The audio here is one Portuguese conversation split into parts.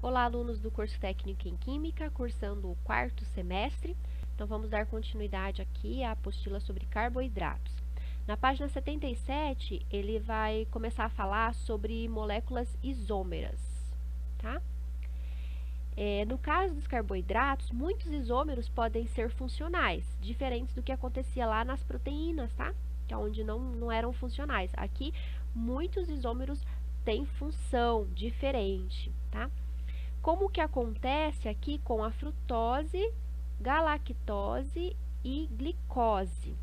Olá, alunos do curso técnico em Química, cursando o 4º semestre. Então, vamos dar continuidade aqui à apostila sobre carboidratos. Na página 77, ele vai começar a falar sobre moléculas isômeras, tá? No caso dos carboidratos, muitos isômeros podem ser funcionais, diferentes do que acontecia lá nas proteínas, tá? Que é onde não eram funcionais. Aqui, muitos isômeros têm função diferente, tá? Como que acontece aqui com a frutose, galactose e glicose.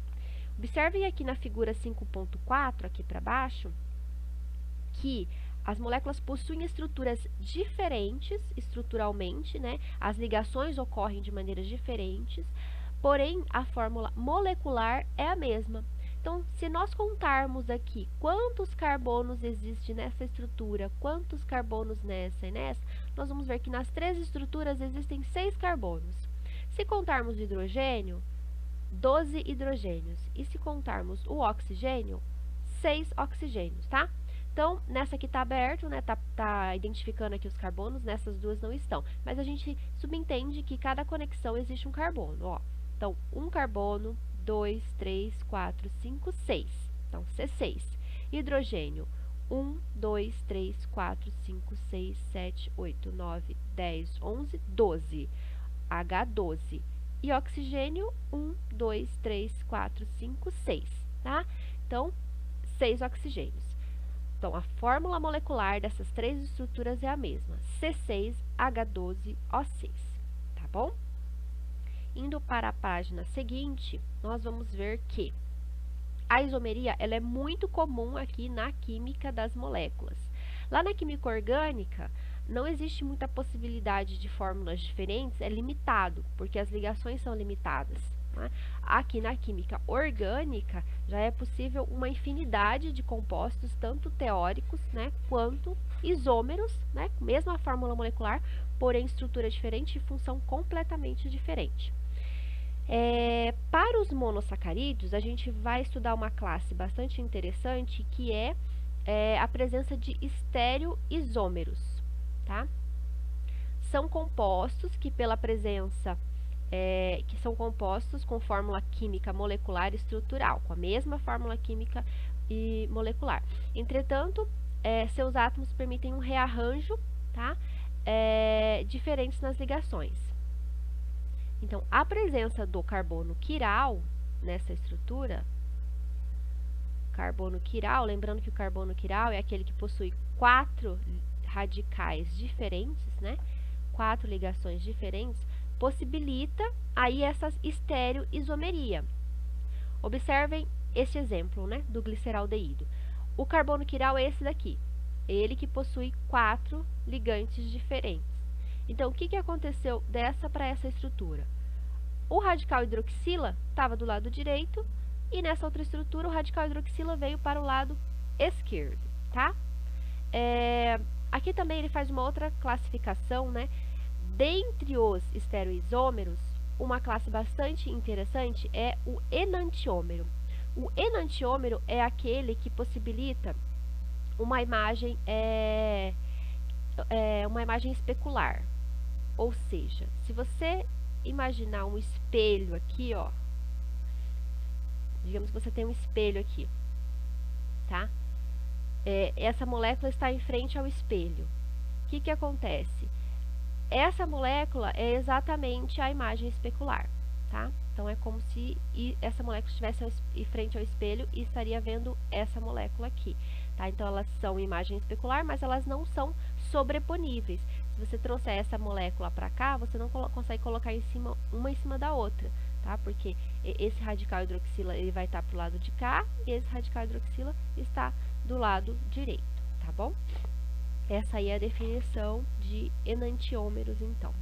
Observem aqui na figura 5.4, aqui para baixo, que as moléculas possuem estruturas diferentes estruturalmente, né? As ligações ocorrem de maneiras diferentes, porém a fórmula molecular é a mesma. Então, se nós contarmos aqui quantos carbonos existem nessa estrutura, quantos carbonos nessa e nessa, nós vamos ver que nas três estruturas existem 6 carbonos. Se contarmos o hidrogênio, 12 hidrogênios. E se contarmos o oxigênio, 6 oxigênios, tá? Então, nessa aqui está aberto, né? Tá identificando aqui os carbonos, nessas duas não estão. Mas a gente subentende que cada conexão existe um carbono, ó. Então, um carbono, 2, 3, 4, 5, 6. Então, C6. Hidrogênio, 1, 2, 3, 4, 5, 6, 7, 8, 9, 10, 11, 12. H12. E oxigênio, 1, 2, 3, 4, 5, 6. Tá? Então, 6 oxigênios. Então, a fórmula molecular dessas três estruturas é a mesma, C6H12O6, tá bom? Indo para a página seguinte, nós vamos ver que a isomeria ela é muito comum aqui na química das moléculas. Lá na química orgânica, não existe muita possibilidade de fórmulas diferentes, é limitado, porque as ligações são limitadas. Né? Aqui na química orgânica, já é possível uma infinidade de compostos, tanto teóricos, né, quanto isômeros, né, mesma fórmula molecular, porém estrutura diferente e função completamente diferente. Para os monossacarídeos, a gente vai estudar uma classe bastante interessante, que é a presença de estereoisômeros, tá? São compostos que pela presença, que são compostos com fórmula química molecular e estrutural, com a mesma fórmula química e molecular. Entretanto, seus átomos permitem um rearranjo, tá? Diferentes nas ligações. Então, a presença do carbono quiral nessa estrutura, carbono quiral, lembrando que o carbono quiral é aquele que possui 4 radicais diferentes, né? 4 ligações diferentes, possibilita aí essa estereoisomeria. Observem esse exemplo, né, do gliceraldeído. O carbono quiral é esse daqui, ele que possui 4 ligantes diferentes. Então, o que aconteceu dessa para essa estrutura? O radical hidroxila estava do lado direito e nessa outra estrutura o radical hidroxila veio para o lado esquerdo, tá? Aqui também ele faz uma outra classificação, né? Dentre os estereoisômeros, uma classe bastante interessante é o enantiômero. O enantiômero é aquele que possibilita uma imagem especular. Ou seja, se você imaginar um espelho aqui, ó, digamos que você tem um espelho aqui, tá? Essa molécula está em frente ao espelho. O que acontece? Essa molécula é exatamente a imagem especular, tá? Então, é como se essa molécula estivesse em frente ao espelho e estaria vendo essa molécula aqui, tá? Então, elas são imagem especular, mas elas não são sobreponíveis. Se você trouxer essa molécula para cá, você não consegue colocar uma em cima da outra, tá? Porque esse radical hidroxila ele vai estar para o lado de cá e esse radical hidroxila está do lado direito, tá bom? Essa aí é a definição de enantiômeros, então.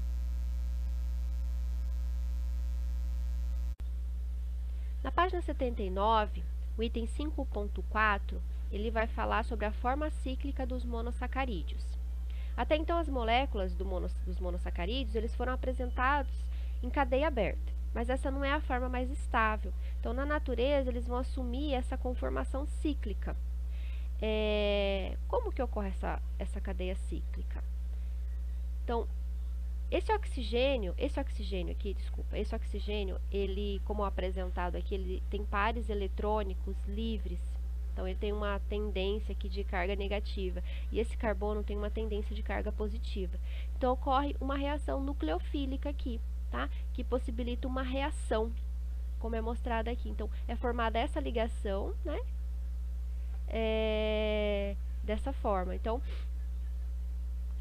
Na página 79, o item 5.4, ele vai falar sobre a forma cíclica dos monossacarídeos. Até então, as moléculas dos monossacarídeos, eles foram apresentados em cadeia aberta, mas essa não é a forma mais estável. Então, na natureza, eles vão assumir essa conformação cíclica. Como que ocorre essa cadeia cíclica? Então, esse oxigênio aqui, desculpa, esse oxigênio, ele, como apresentado aqui, ele tem pares eletrônicos livres. Então, ele tem uma tendência aqui de carga negativa. E esse carbono tem uma tendência de carga positiva. Então, ocorre uma reação nucleofílica aqui, tá? Que possibilita uma reação, como é mostrado aqui. Então, é formada essa ligação, né? Dessa forma. Então,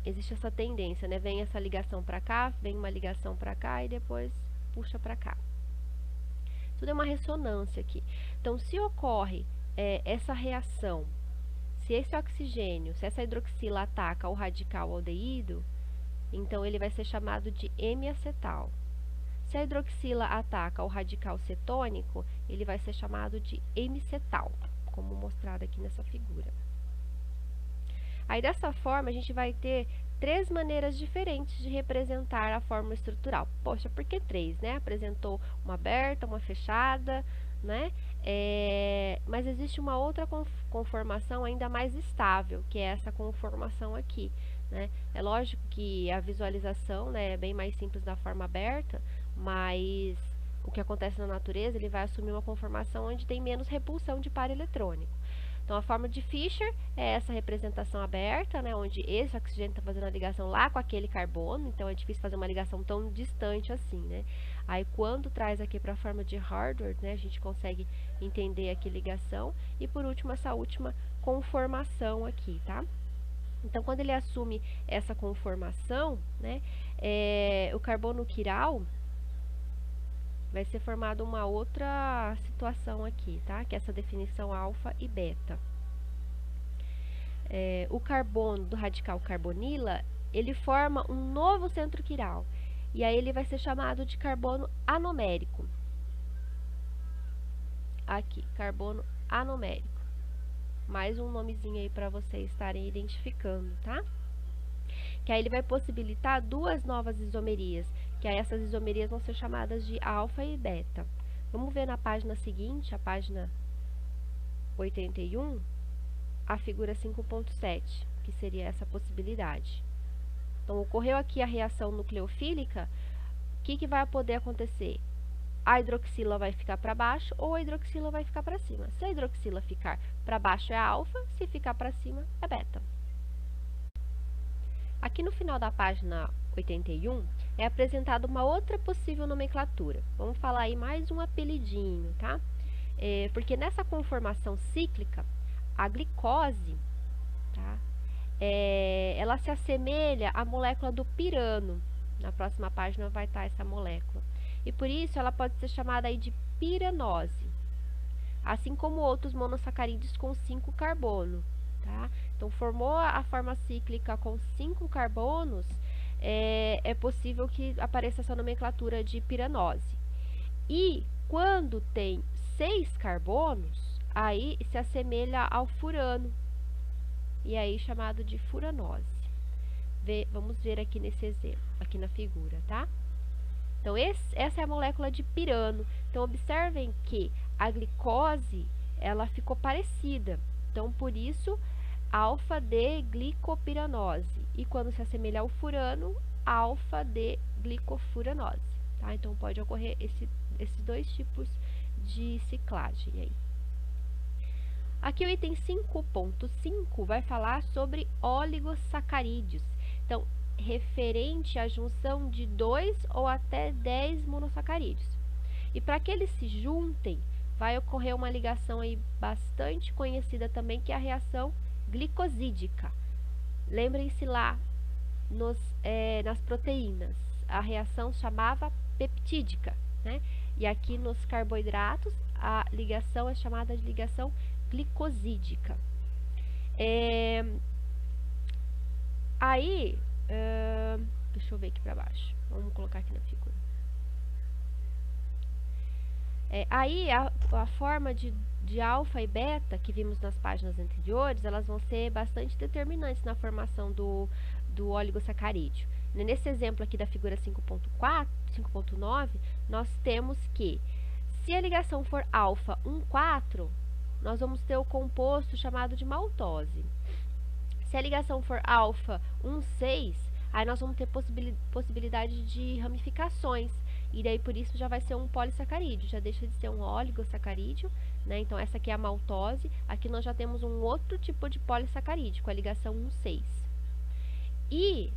existe essa tendência, né? Vem essa ligação para cá, vem uma ligação para cá e depois puxa para cá. Tudo é uma ressonância aqui. Então, se ocorre essa reação, se esse oxigênio, se essa hidroxila ataca o radical aldeído, então ele vai ser chamado de hemiacetal. Se a hidroxila ataca o radical cetônico, ele vai ser chamado de hemicetal, como mostrado aqui nessa figura. Aí, dessa forma, a gente vai ter 3 maneiras diferentes de representar a fórmula estrutural. Poxa, por que 3, né? Apresentou uma aberta, uma fechada, né? Mas existe uma outra conformação ainda mais estável, que é essa conformação aqui, né? É lógico que a visualização, né, é bem mais simples da forma aberta, mas o que acontece na natureza, ele vai assumir uma conformação onde tem menos repulsão de par eletrônico. Então, a forma de Fischer é essa representação aberta, né, onde esse oxigênio está fazendo a ligação lá com aquele carbono, então é difícil fazer uma ligação tão distante assim, né? Aí, quando traz aqui para a forma de Harvard, né, a gente consegue entender aqui ligação. E, por último, essa última conformação aqui, tá? Então, quando ele assume essa conformação, né, o carbono quiral vai ser formada uma outra situação aqui, tá? Que é essa definição alfa e beta. O carbono do radical carbonila, ele forma um novo centro quiral. E aí ele vai ser chamado de carbono anomérico. Aqui, carbono anomérico. Mais um nomezinho aí para vocês estarem identificando, tá? Que aí ele vai possibilitar 2 novas isomerias, que aí essas isomerias vão ser chamadas de alfa e beta. Vamos ver na página seguinte, a página 81, a figura 5.7, que seria essa possibilidade. Então, ocorreu aqui a reação nucleofílica, o que vai poder acontecer? A hidroxila vai ficar para baixo ou a hidroxila vai ficar para cima. Se a hidroxila ficar para baixo é alfa, se ficar para cima é beta. Aqui no final da página 81, é apresentada uma outra possível nomenclatura. Vamos falar aí mais um apelidinho, tá? Porque nessa conformação cíclica, a glicose, tá? Ela se assemelha à molécula do pirano. Na próxima página vai estar essa molécula. E por isso ela pode ser chamada aí de piranose. Assim como outros monossacarídeos com 5 carbono, tá? Então, formou a forma cíclica com 5 carbonos, é possível que apareça essa nomenclatura de piranose. E quando tem 6 carbonos, aí se assemelha ao furano, e aí chamado de furanose. Vamos ver aqui nesse exemplo, aqui na figura, tá? Então, essa é a molécula de pirano. Então, observem que a glicose, ela ficou parecida. Então, por isso, alfa-D-glicopiranose. E quando se assemelha ao furano, alfa-D-glicofuranose. Tá? Então, pode ocorrer esses 2 tipos de ciclagem aí. Aqui o item 5.5 vai falar sobre oligosacarídeos. Então, referente à junção de 2 ou até 10 monossacarídeos. E para que eles se juntem, vai ocorrer uma ligação aí bastante conhecida também, que é a reação glicosídica. Lembrem-se lá nas proteínas, a reação chamava peptídica, né? E aqui nos carboidratos, a ligação é chamada de ligação glicosídica. Aí, deixa eu ver aqui para baixo. Vamos colocar aqui na figura. Aí, a forma de alfa e beta, que vimos nas páginas anteriores, elas vão ser bastante determinantes na formação do oligosacarídeo. Nesse exemplo aqui da figura 5.9, nós temos que, se a ligação for alfa 1,4, nós vamos ter o composto chamado de maltose. Se a ligação for alfa 1,6, aí nós vamos ter possibilidade de ramificações, e daí por isso já vai ser um polissacarídeo, já deixa de ser um oligosacarídeo, né? Então essa aqui é a maltose, aqui nós já temos um outro tipo de polissacarídeo, com a ligação 1,6. E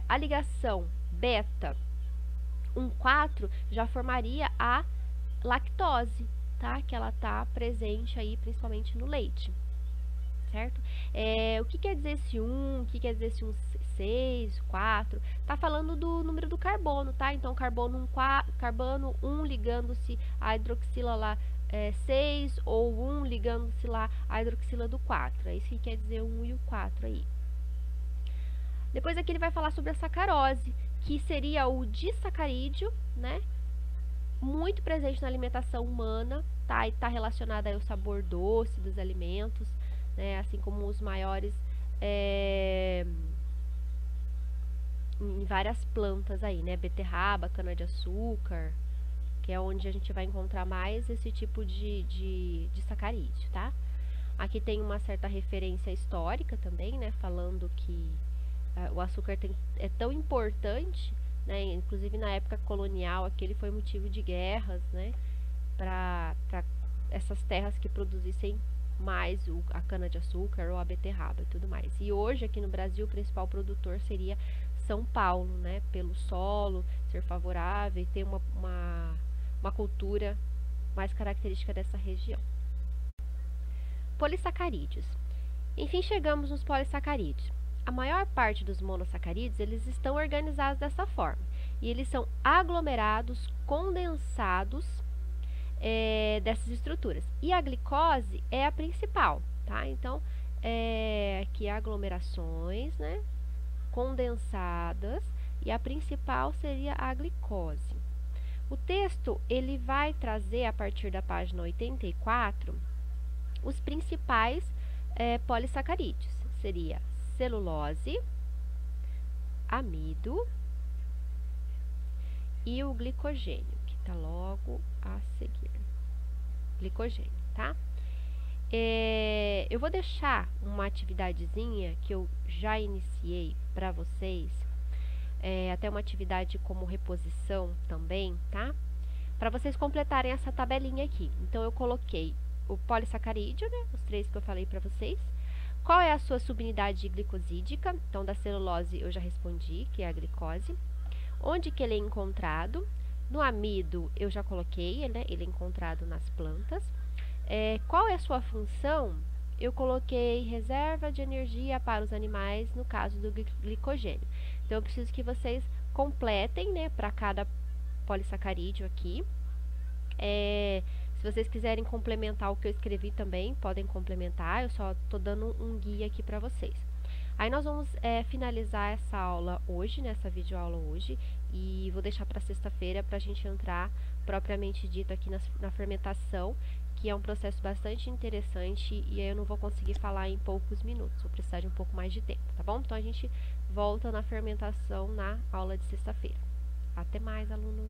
a ligação beta 1,4 já formaria a lactose, tá? Que ela tá presente aí principalmente no leite, certo? O que quer dizer esse 1, o que quer dizer esse 1,6, 4? Tá falando do número do carbono, tá? Então, carbono 1 ligando-se à hidroxila lá 6, ou 1 ligando-se lá à hidroxila do 4. É isso que quer dizer o 1 e o 4 aí. Depois aqui ele vai falar sobre a sacarose, que seria o disacarídeo, né? Muito presente na alimentação humana, tá? E tá relacionada ao sabor doce dos alimentos, né? Assim como os maiores em várias plantas aí, né? Beterraba, cana-de-açúcar, que é onde a gente vai encontrar mais esse tipo de sacarídeo, tá? Aqui tem uma certa referência histórica também, né? Falando que o açúcar é tão importante, né? Inclusive na época colonial, aqui ele foi motivo de guerras, né? Para essas terras que produzissem mais a cana-de-açúcar ou a beterraba e tudo mais. E hoje aqui no Brasil o principal produtor seria São Paulo, né? Pelo solo ser favorável e ter uma cultura mais característica dessa região. Polissacarídeos. Enfim, chegamos nos polissacarídeos. A maior parte dos monossacarídeos, eles estão organizados dessa forma. E eles são aglomerados, condensados dessas estruturas. E a glicose é a principal, tá? Então, aqui aglomerações, né? Condensadas, e a principal seria a glicose. O texto, ele vai trazer, a partir da página 84, os principais polissacarídeos. Seria celulose, amido e o glicogênio, que está logo a seguir. Glicogênio, tá? Eu vou deixar uma atividadezinha que eu já iniciei para vocês, até uma atividade como reposição também, tá? Para vocês completarem essa tabelinha aqui. Então, eu coloquei o polissacarídeo, né? Os 3 que eu falei para vocês. Qual é a sua subunidade glicosídica? Então, da celulose eu já respondi, que é a glicose. Onde que ele é encontrado? No amido eu já coloquei, né? Ele é encontrado nas plantas. Qual é a sua função? Eu coloquei reserva de energia para os animais, no caso do glicogênio. Então, eu preciso que vocês completem, né, para cada polissacarídeo aqui. Se vocês quiserem complementar o que eu escrevi também, podem complementar, eu só estou dando um guia aqui para vocês. Aí nós vamos finalizar essa aula hoje, nessa videoaula hoje, e vou deixar para sexta-feira para a gente entrar propriamente dito aqui na fermentação, que é um processo bastante interessante e aí eu não vou conseguir falar em poucos minutos, vou precisar de um pouco mais de tempo, tá bom? Então a gente volta na fermentação na aula de sexta-feira. Até mais, aluno!